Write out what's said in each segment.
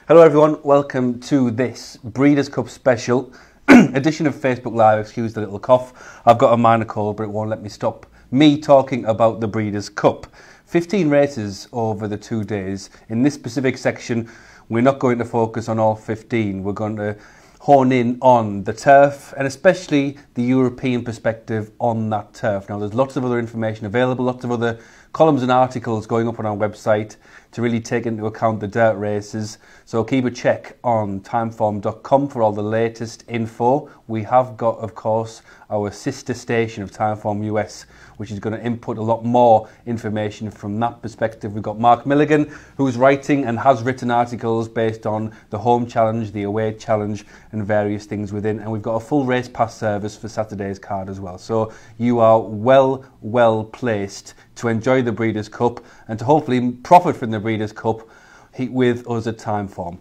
Hello everyone, welcome to this Breeders' Cup special edition of Facebook Live. Excuse the little cough. I've got a minor cold, but it won't let me stop me talking about the Breeders' Cup. 15 races over the 2 days. In this specific section, we're not going to focus on all 15. We're going to hone in on the turf and especially the European perspective on that turf. Now, there's lots of other information available, lots of other columns and articles going up on our website to really take into account the dirt races. So keep a check on timeform.com for all the latest info. We have got, of course, our sister station of Timeform US, which is going to input a lot more information from that perspective. We've got Mark Milligan, who's writing and has written articles based on the home challenge, the away challenge, and various things within. And we've got a full race pass service for Saturday's card as well. So you are well placed to enjoy the Breeders' Cup and to hopefully profit from the Breeders' Cup with us at Timeform.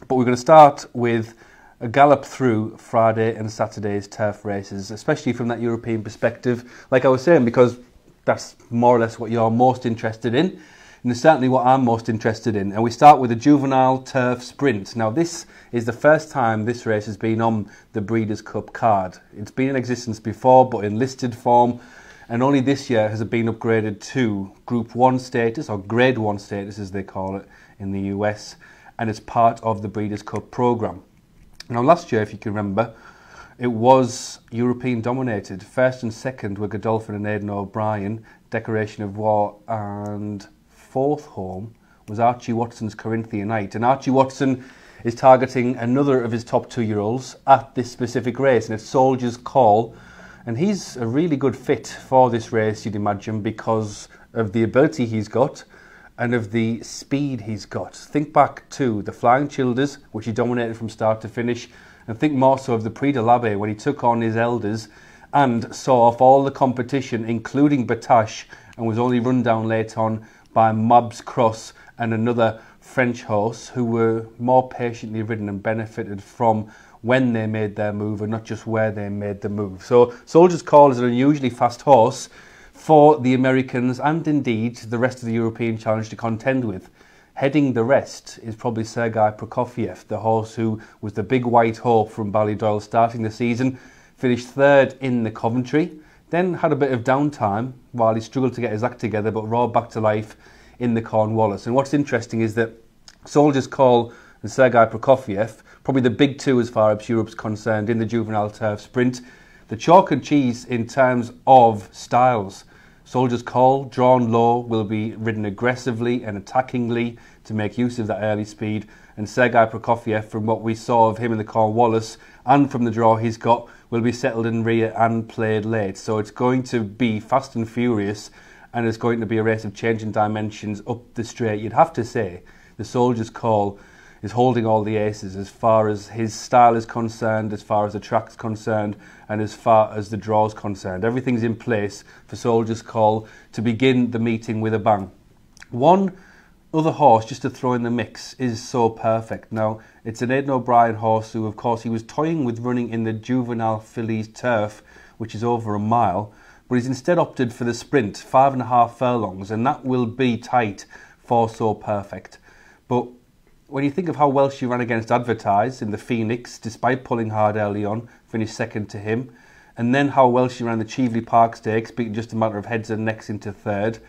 But we're going to start with a gallop through Friday and Saturday's turf races, especially from that European perspective, like I was saying, because that's more or less what you're most interested in, and it's certainly what I'm most interested in. And we start with the Juvenile Turf Sprint. Now, this is the first time this race has been on the Breeders' Cup card. It's been in existence before, but in listed form, and only this year has it been upgraded to Group 1 status, or Grade 1 status as they call it in the US, and it's part of the Breeders' Cup programme. Now, last year, if you can remember, it was European dominated. First and second were Godolphin and Aidan O'Brien, Decoration of War, and fourth home was Archie Watson's Corinthian Knight. And Archie Watson is targeting another of his top 2-year-olds at this specific race, and it's Soldier's Call. And he's a really good fit for this race, you'd imagine, because of the ability he's got and of the speed he's got. Think back to the Flying Childers, which he dominated from start to finish, and think more so of the Prix de l'Abbé when he took on his elders and saw off all the competition, including Batache, and was only run down late on by Mab's Cross and another French horse who were more patiently ridden and benefited from when they made their move and not just where they made the move. So Soldier's Call is an unusually fast horse for the Americans and indeed the rest of the European Challenge to contend with. Heading the rest is probably Sergei Prokofiev, the horse who was the big white hope from Ballydoyle starting the season, finished third in the Coventry, then had a bit of downtime while he struggled to get his act together but roared back to life in the Cornwallis. And what's interesting is that Soldier's Call and Sergei Prokofiev, probably the big two as far as Europe's concerned in the Juvenile Turf Sprint, the chalk and cheese in terms of styles. Soldier's Call, drawn low, will be ridden aggressively and attackingly to make use of that early speed. And Sergei Prokofiev, from what we saw of him in the Cornwallis and from the draw he's got, will be settled in rear and played late. So it's going to be fast and furious, and it's going to be a race of changing dimensions up the straight. You'd have to say the Soldier's Call is holding all the aces as far as his style is concerned, as far as the track's concerned, and as far as the draw's concerned. Everything's in place for Soldier's Call to begin the meeting with a bang. One other horse, just to throw in the mix, is So Perfect. Now, it's an Aidan O'Brien horse who, of course, he was toying with running in the Juvenile Fillies turf, which is over a mile, but he's instead opted for the sprint, 5.5 furlongs, and that will be tight for So Perfect. But when you think of how well she ran against Advertise in the Phoenix, despite pulling hard early on, finished second to him, and then how well she ran the Cheveley Park Stakes, beating just a matter of heads and necks into third,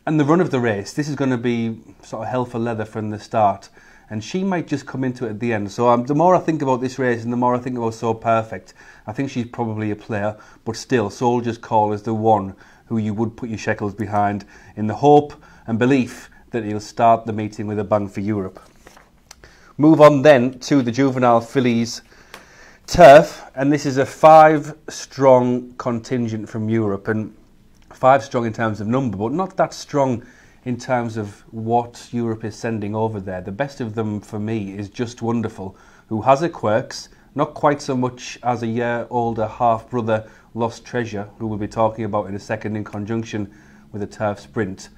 and the run of the race, this is going to be sort of hell for leather from the start, and she might just come into it at the end. So the more I think about this race and the more I think about So Perfect, I think she's probably a player, but still, Soldier's Call is the one who you would put your shekels behind in the hope and belief that he'll start the meeting with a bang for Europe. Move on then to the Juvenile Fillies turf, and this is a 5-strong contingent from Europe, and 5 strong in terms of number, but not that strong in terms of what Europe is sending over there. The best of them for me is Just Wonderful, who has her quirks, not quite so much as a year older half-brother Lost Treasure, who we'll be talking about in a second in conjunction with a turf sprint.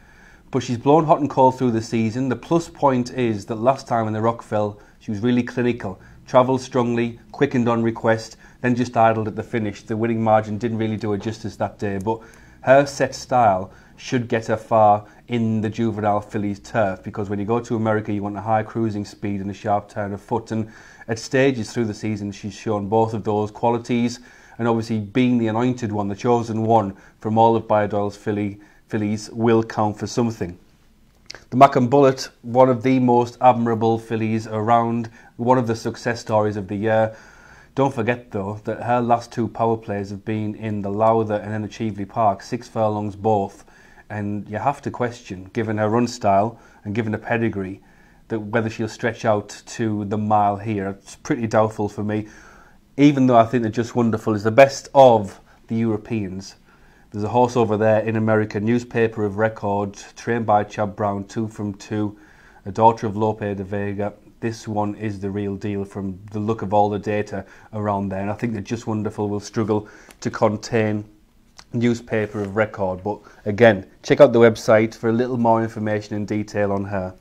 But she's blown hot and cold through the season. The plus point is that last time in the Rockfell, she was really clinical, travelled strongly, quickened on request, then just idled at the finish. The winning margin didn't really do her justice that day, but her set style should get her far in the juvenile fillies turf, because when you go to America you want a high cruising speed and a sharp turn of foot, and at stages through the season she's shown both of those qualities, and obviously being the anointed one, the chosen one from all of Biodoyle's fillies will count for something. The Mac and Bullet, one of the most admirable fillies around, one of the success stories of the year. Don't forget though that her last 2 power plays have been in the Lowther and then at Cheveley Park, 6 furlongs both, and you have to question, given her run style and given her pedigree, that whether she'll stretch out to the mile here. It's pretty doubtful for me, even though I think that Just Wonderful is the best of the Europeans. There's a horse over there in America, Newspaper of Record, trained by Chad Brown, 2 from 2, a daughter of Lope de Vega. This one is the real deal from the look of all the data around there, and I think that Just Wonderful will struggle to contain Newspaper of Record. But again, check out the website for a little more information and detail on her.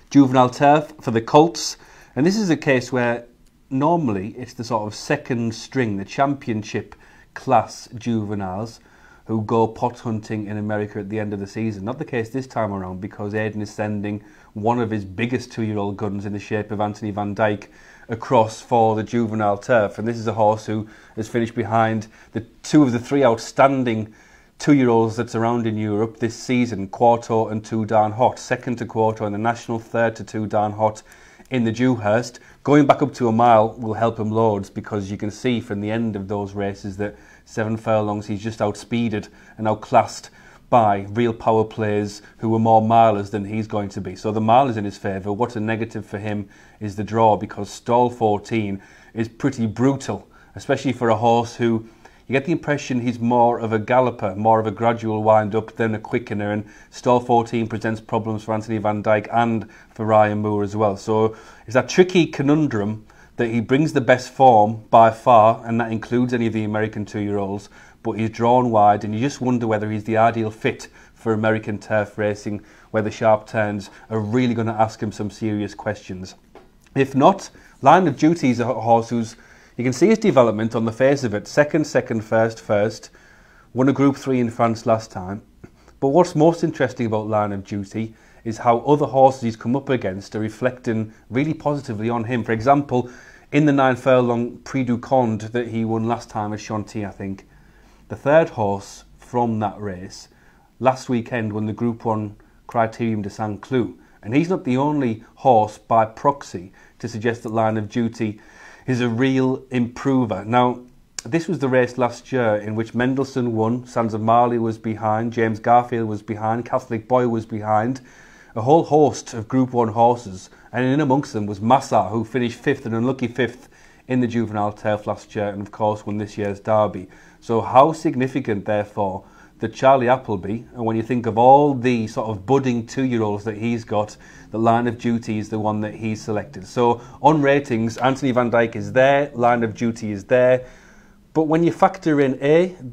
Juvenile turf for the colts, and this is a case where normally it's the sort of second string, the championship class juveniles who go pot hunting in America at the end of the season. Not the case this time around, because Aidan is sending one of his biggest 2-year-old guns in the shape of Anthony Van Dyke across for the juvenile turf, and this is a horse who has finished behind the 2 of the 3 outstanding 2-year-olds that's around in Europe this season, Quarto and 2 Darn Hot, second to Quarto in the National, third to 2 Darn Hot in the Dewhurst. Going back up to a mile will help him loads, because you can see from the end of those races that 7 furlongs he's just outspeeded and outclassed by real power plays who were more milers than he's going to be. So the mile is in his favour. What's a negative for him is the draw, because stall 14 is pretty brutal, especially for a horse who you get the impression he's more of a galloper, more of a gradual wind-up than a quickener, and stall 14 presents problems for Anthony Van Dyke and for Ryan Moore as well. So it's that tricky conundrum that he brings the best form by far, and that includes any of the American 2-year-olds, but he's drawn wide, and you just wonder whether he's the ideal fit for American turf racing, where the sharp turns are really going to ask him some serious questions. If not, Line of Duty is a horse who's, you can see his development on the face of it. Second, first. Won a Group 3 in France last time. But what's most interesting about Line of Duty is how other horses he's come up against are reflecting really positively on him. For example, in the 9 furlong Prix du Conde that he won last time at Chantilly, I think, the 3rd horse from that race last weekend won the Group 1 Criterium de Saint-Cloud. And he's not the only horse by proxy to suggest that Line of Duty is a real improver. Now, this was the race last year in which Mendelssohn won, Sands of Marley was behind, James Garfield was behind, Catholic Boy was behind, a whole host of Group 1 horses, and in amongst them was Massa, who finished 5th, an unlucky 5th in the juvenile turf last year, and of course won this year's Derby. So how significant, therefore, that Charlie Appleby, and when you think of all the sort of budding 2-year-olds that he's got, the Line of Duty is the one that he's selected. So on ratings, Anthony Van Dyke is there, Line of Duty is there, but when you factor in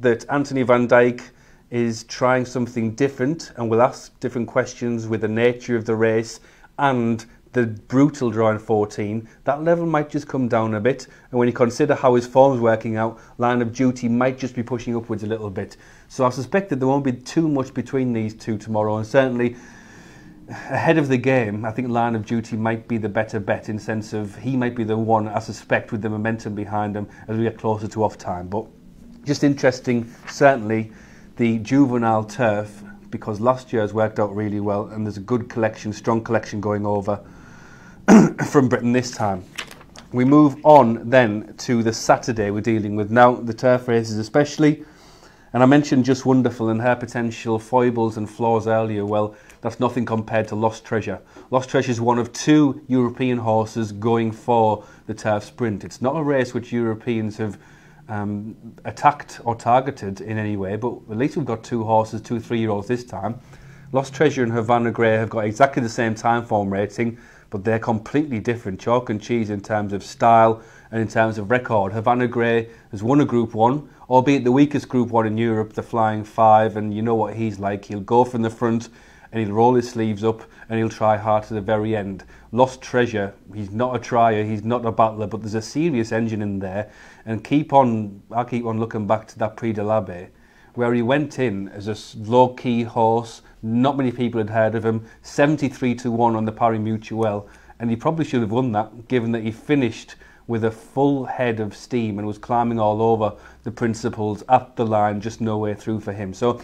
that Anthony Van Dyke is trying something different and will ask different questions with the nature of the race and the brutal draw in 14, that level might just come down a bit. And when you consider how his form's working out, Line of Duty might just be pushing upwards a little bit. So I suspect that there won't be too much between these two tomorrow, and certainly ahead of the game, I think Line of Duty might be the better bet, in the sense of he might be the one, I suspect, with the momentum behind him as we get closer to off time. But just interesting, certainly, the juvenile turf, because last year's worked out really well, and there's a good collection, strong collection going over from Britain this time. We move on then to the Saturday we're dealing with now, the turf races especially. And I mentioned Just Wonderful and her potential foibles and flaws earlier. Well, that's nothing compared to Lost Treasure. Lost Treasure is one of 2 European horses going for the turf sprint. It's not a race which Europeans have attacked or targeted in any way, but at least we've got 2 horses, 2 3-year-olds this time. Lost Treasure and Havana Grey have got exactly the same Timeform rating, but they're completely different, chalk and cheese in terms of style and in terms of record. Havana Grey has won a Group 1, albeit the weakest Group 1 in Europe, the Flying 5, and you know what he's like. He'll go from the front and he'll roll his sleeves up and he'll try hard to the very end. Lost Treasure, he's not a trier, he's not a battler, but there's a serious engine in there. And I'll keep on looking back to that Prix de l'Abbé, where he went in as a low-key horse, Not many people had heard of him. 73-1 on the Pari Mutuelle, and he probably should have won that, given that he finished with a full head of steam and was climbing all over the principals at the line, just no way through for him. So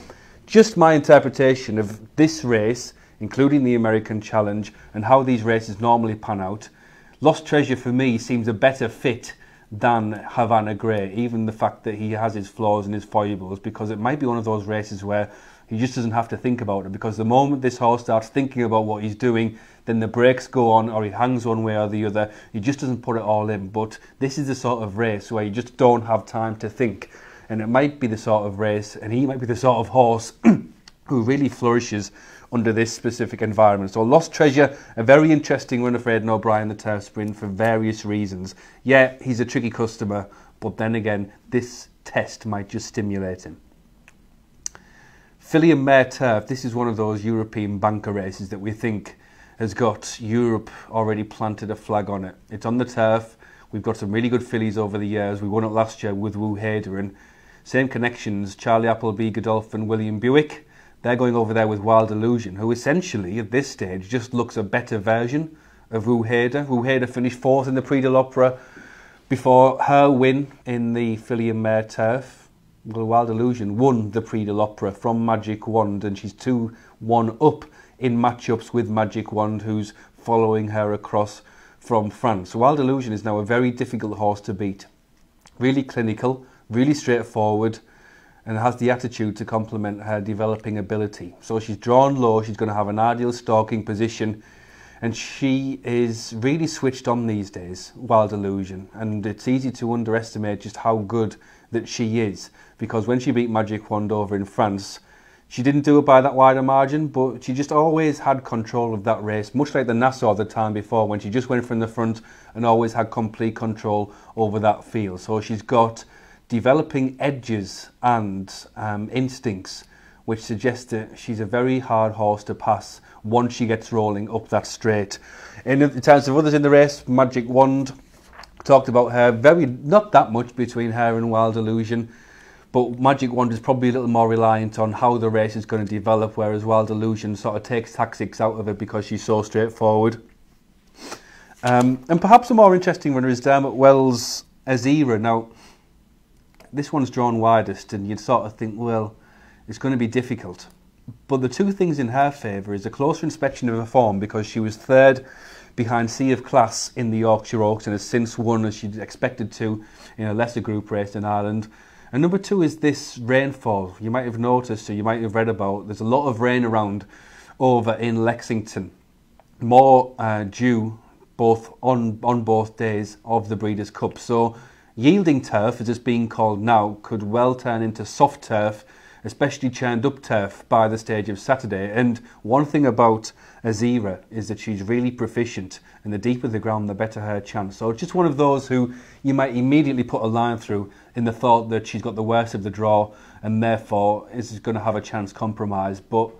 just my interpretation of this race, including the American Challenge, and how these races normally pan out. Lost Treasure for me seems a better fit than Havana Grey, even the fact that he has his flaws and his foibles, because it might be one of those races where he just doesn't have to think about it, because the moment this horse starts thinking about what he's doing, then the brakes go on, or he hangs one way or the other. He just doesn't put it all in. But this is the sort of race where you just don't have time to think, and it might be the sort of race, and he might be the sort of horse who really flourishes under this specific environment. So Lost Treasure, a very interesting run of Aidan O'Brien, the turf sprint, for various reasons. Yeah, he's a tricky customer, but then again, this test might just stimulate him. Filly and Mare Turf, this is one of those European banker races that we think has got Europe already planted a flag on it. It's on the turf. We've got some really good fillies over the years. We won it last year with Woo Hader, and same connections, Charlie Appleby, Godolphin, William Buick. They're going over there with Wild Illusion, who essentially at this stage just looks a better version of Woo Hader. Woo Hader finished 4th in the Prix de l'Opera before her win in the Filly and Mare Turf. Well, Wild Illusion won the Prix de l'Opera from Magic Wand, and she's 2-1 up in matchups with Magic Wand, who's following her across from France. So Wild Illusion is now a very difficult horse to beat. Really clinical, really straightforward, and has the attitude to complement her developing ability. So she's drawn low, she's going to have an ideal stalking position, and she is really switched on these days, Wild Illusion, and it's easy to underestimate just how good that she is, because when she beat Magic Wand over in France, she didn't do it by that wider margin, but she just always had control of that race, much like the Nassau the time before, when she just went from the front and always had complete control over that field. So she's got developing edges and instincts, which suggest that she's a very hard horse to pass once she gets rolling up that straight. In terms of others in the race, Magic Wand, talked about her, not that much between her and Wild Illusion, but Magic Wand is probably a little more reliant on how the race is going to develop, whereas Wild Illusion sort of takes tactics out of it because she's so straightforward. And perhaps a more interesting runner is Dermot Wells' Azira. Now, this one's drawn widest, and you'd sort of think, well, it's going to be difficult. But the two things in her favour is a closer inspection of her form, because she was 3rd behind Sea of Class in the Yorkshire Oaks and has since won, as she'd expected to, in a lesser group race in Ireland. And number 2 is this rainfall. You might have noticed, or you might have read about, there's a lot of rain around over in Lexington. More due on both days of the Breeders' Cup. So yielding turf, as it's being called now, could well turn into soft turf, especially churned up turf by the stage of Saturday. And one thing about Azira is that she's really proficient, and the deeper the ground, the better her chance. So just one of those who you might immediately put a line through in the thought that she's got the worst of the draw and therefore is going to have a chance compromise. But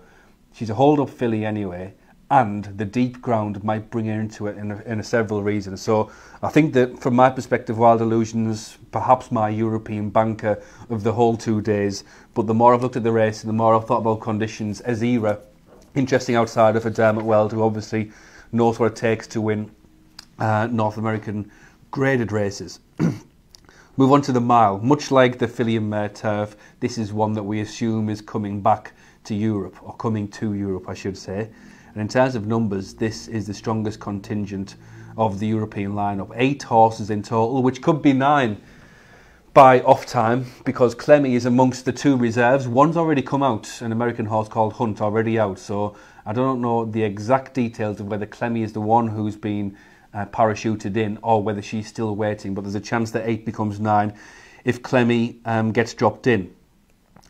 she's a hold-up filly anyway, and the deep ground might bring her into it in several reasons. So I think that from my perspective, Wild Illusion's perhaps my European banker of the whole 2 days. But the more I've looked at the race and the more I've thought about conditions, Azira, interesting outsider for Dermot Wells, who obviously knows what it takes to win North American graded races. Move on to the mile. Much like the Filly and Mare Turf, this is one that we assume is coming back to Europe, or coming to Europe, I should say. And in terms of numbers, this is the strongest contingent of the European lineup. 8 horses in total, which could be 9 by off time, because Clemmy is amongst the 2 reserves. One's already come out, an American horse called Hunt, already out. So I don't know the exact details of whether Clemmy is the one who's been parachuted in, or whether she's still waiting. But there's a chance that 8 becomes 9 if Clemmy gets dropped in.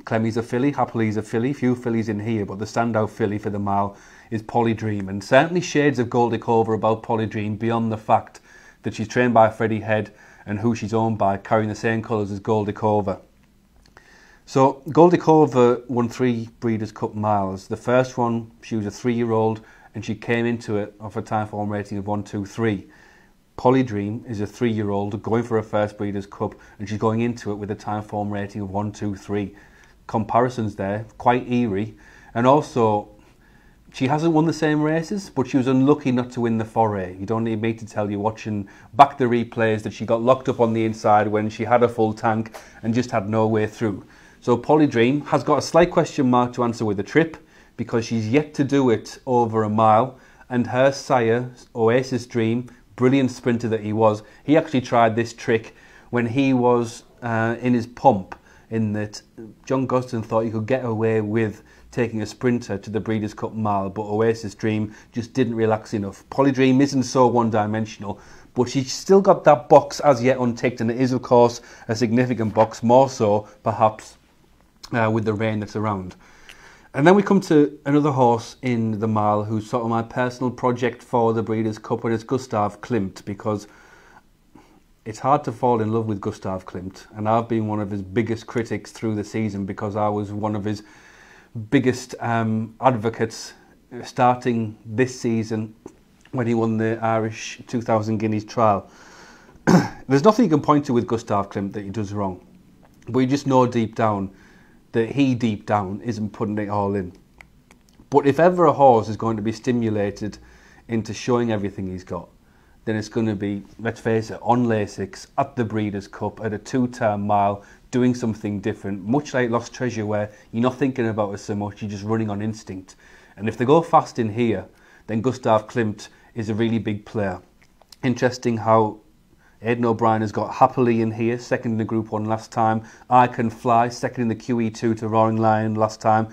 Clemmy's a filly, happily he's a filly, few fillies in here, but the standout filly for the mile is Polydream, and certainly shades of Goldie Cover about Polydream, beyond the fact that she's trained by Freddie Head and who she's owned by, carrying the same colours as Goldie Cover. So Goldie Cover won 3 Breeders' Cup miles. The first one, she was a 3-year-old, and she came into it off a Timeform rating of 1-2-3. Polydream is a 3-year-old going for her first Breeders' Cup, and she's going into it with a Timeform rating of 1-2-3. Comparisons there, quite eerie, and also She hasn't won the same races, but she was unlucky not to win the foray. You don't need me to tell you, watching back the replays, that she got locked up on the inside when she had a full tank and just had no way through. So Polydream has got a slight question mark to answer with the trip, because she's yet to do it over a mile, and her sire, Oasis Dream, brilliant sprinter that he was, he actually tried this trick when he was in his pump, in that John Gosden thought he could get away with taking a sprinter to the Breeders' Cup mile, but Oasis Dream just didn't relax enough. Polydream isn't so one-dimensional, but she's still got that box as yet unticked, and it is of course a significant box, more so perhaps with the rain that's around. And then we come to another horse in the mile who's sort of my personal project for the Breeders' Cup, and it's Gustav Klimt, because it's hard to fall in love with Gustav Klimt, and I've been one of his biggest critics through the season, because I was one of his biggest advocates starting this season when he won the Irish 2000 Guineas trial. There's nothing you can point to with Gustav Klimt that he does wrong, but you just know deep down that he deep down isn't putting it all in. But if ever a horse is going to be stimulated into showing everything he's got, then it's going to be, let's face it, on Lasix at the Breeders' Cup at a 2-term mile, doing something different, much like Lost Treasure, where you're not thinking about it so much, you're just running on instinct. And if they go fast in here, then Gustav Klimt is a really big player. Interesting how Aidan O'Brien has got Happily in here, second in the Group 1 last time. I Can Fly, second in the QE2 to Roaring Lion last time.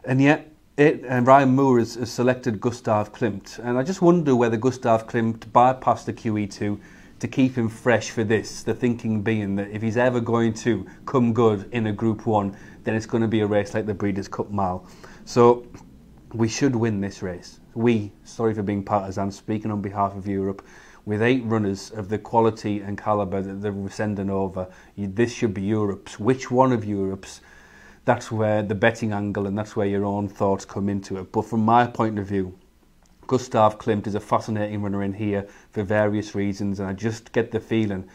And yet, Ryan Moore has selected Gustav Klimt. And I just wonder whether Gustav Klimt bypassed the QE2 to keep him fresh for this, the thinking being that if he's ever going to come good in a Group 1, then it's going to be a race like the Breeders' Cup Mile. So we should win this race. We, sorry for being partisan, speaking on behalf of Europe, with 8 runners of the quality and calibre that they're sending over, this should be Europe's. Which one of Europe's? That's where the betting angle and that's where your own thoughts come into it. But from my point of view, Gustav Klimt is a fascinating runner in here for various reasons, and I just get the feeling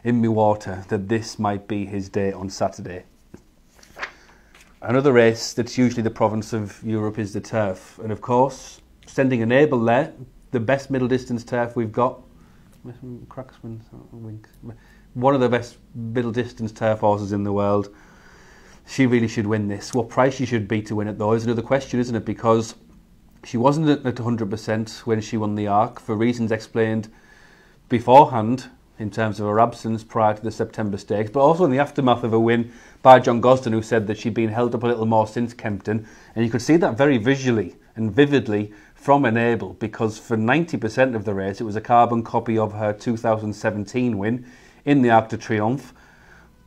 in my water that this might be his day on Saturday. Another race that's usually the province of Europe is the turf, and of course, sending an Able there, the best middle distance turf we've got, one of the best middle distance turf horses in the world. She really should win this. What price she should be to win it, though, is another question, isn't it? Because she wasn't at 100% when she won the Arc, for reasons explained beforehand in terms of her absence prior to the September Stakes, but also in the aftermath of a win by John Gosden, who said that she'd been held up a little more since Kempton. And you could see that very visually and vividly from Enable, because for 90% of the race it was a carbon copy of her 2017 win in the Arc de Triomphe.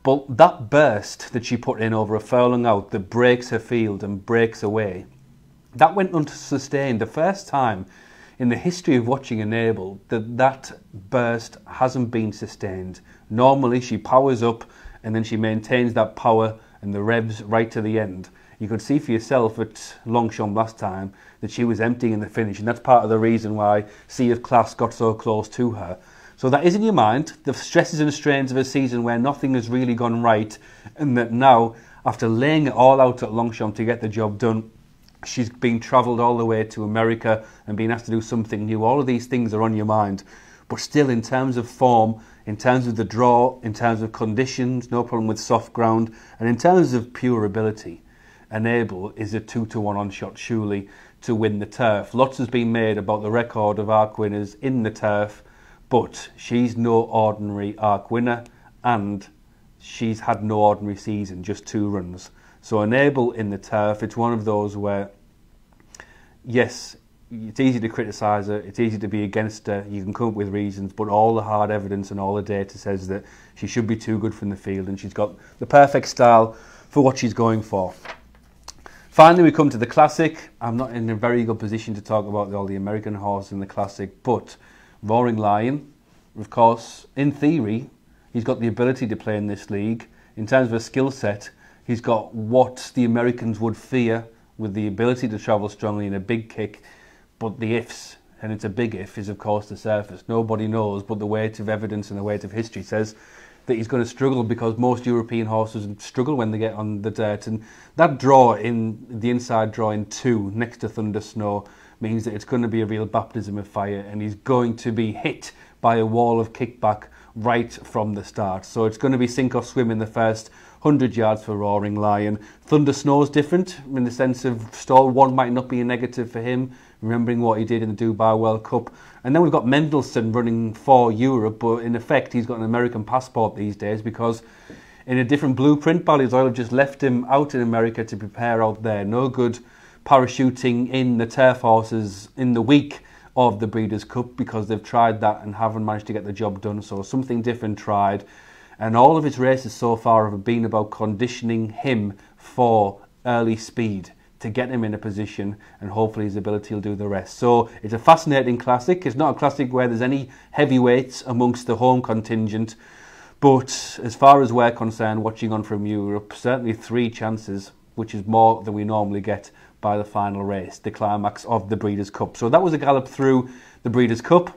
But that burst that she put in over a furlong out that breaks her field and breaks away, that went unsustained. The first time in the history of watching Enable that burst hasn't been sustained. Normally she powers up and then she maintains that power and the revs right to the end. You could see for yourself at Longchamp last time that she was emptying in the finish, and that's part of the reason why Sea of Class got so close to her. So that is in your mind, the stresses and strains of a season where nothing has really gone right, and that now, after laying it all out at Longchamp to get the job done, she's been travelled all the way to America and been asked to do something new. All of these things are on your mind. But still, in terms of form, in terms of the draw, in terms of conditions, no problem with soft ground, and in terms of pure ability, Enable is a 2-to-1 on shot surely to win the turf. Lots has been made about the record of Arc winners in the turf, but she's no ordinary Arc winner, and she's had no ordinary season, just 2 runs. So Enable in the turf, it's one of those where, yes, it's easy to criticise her, it's easy to be against her, you can come up with reasons, but all the hard evidence and all the data says that she should be too good from the field, and she's got the perfect style for what she's going for. Finally, we come to the Classic. I'm not in a very good position to talk about all the American horses in the Classic, but Roaring Lion, of course, in theory, he's got the ability to play in this league. In terms of a skill set, he's got what the Americans would fear, with the ability to travel strongly in a big kick. But the ifs, and it's a big if, is of course the surface. Nobody knows, but the weight of evidence and the weight of history says that he's going to struggle, because most European horses struggle when they get on the dirt. And that draw, in the inside draw in 2 next to Thunder Snow, means that it's going to be a real baptism of fire, and he's going to be hit by a wall of kickback right from the start. So it's going to be sink or swim in the first 100 yards for Roaring Lion. Thunder Snow's different in the sense of stall 1 might not be a negative for him, remembering what he did in the Dubai World Cup. And then we've got Mendelssohn running for Europe, but in effect he's got an American passport these days, because in a different blueprint, Bally's Oil have just left him out in America to prepare out there. No good parachuting in the turf horses in the week of the Breeders' Cup, because they've tried that and haven't managed to get the job done. So something different tried. And all of his races so far have been about conditioning him for early speed to get him in a position, and hopefully his ability will do the rest. So it's a fascinating classic. It's not a classic where there's any heavyweights amongst the home contingent, but as far as we're concerned, watching on from Europe, certainly 3 chances, which is more than we normally get by the final race, the climax of the Breeders' Cup. So that was a gallop through the Breeders' Cup.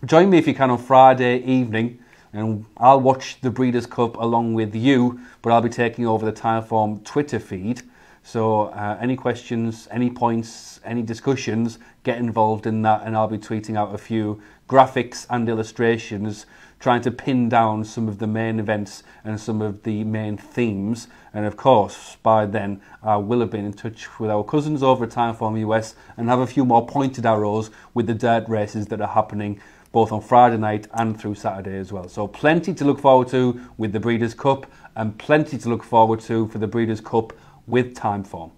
Join me if you can on Friday evening, and I'll watch the Breeders' Cup along with you, but I'll be taking over the Timeform Twitter feed. So any questions, any points, any discussions, get involved in that, and I'll be tweeting out a few graphics and illustrations trying to pin down some of the main events and some of the main themes. And of course, by then, I will have been in touch with our cousins over at Timeform US and have a few more pointed arrows with the dirt races that are happening both on Friday night and through Saturday as well. So plenty to look forward to with the Breeders' Cup, and plenty to look forward to for the Breeders' Cup with Timeform.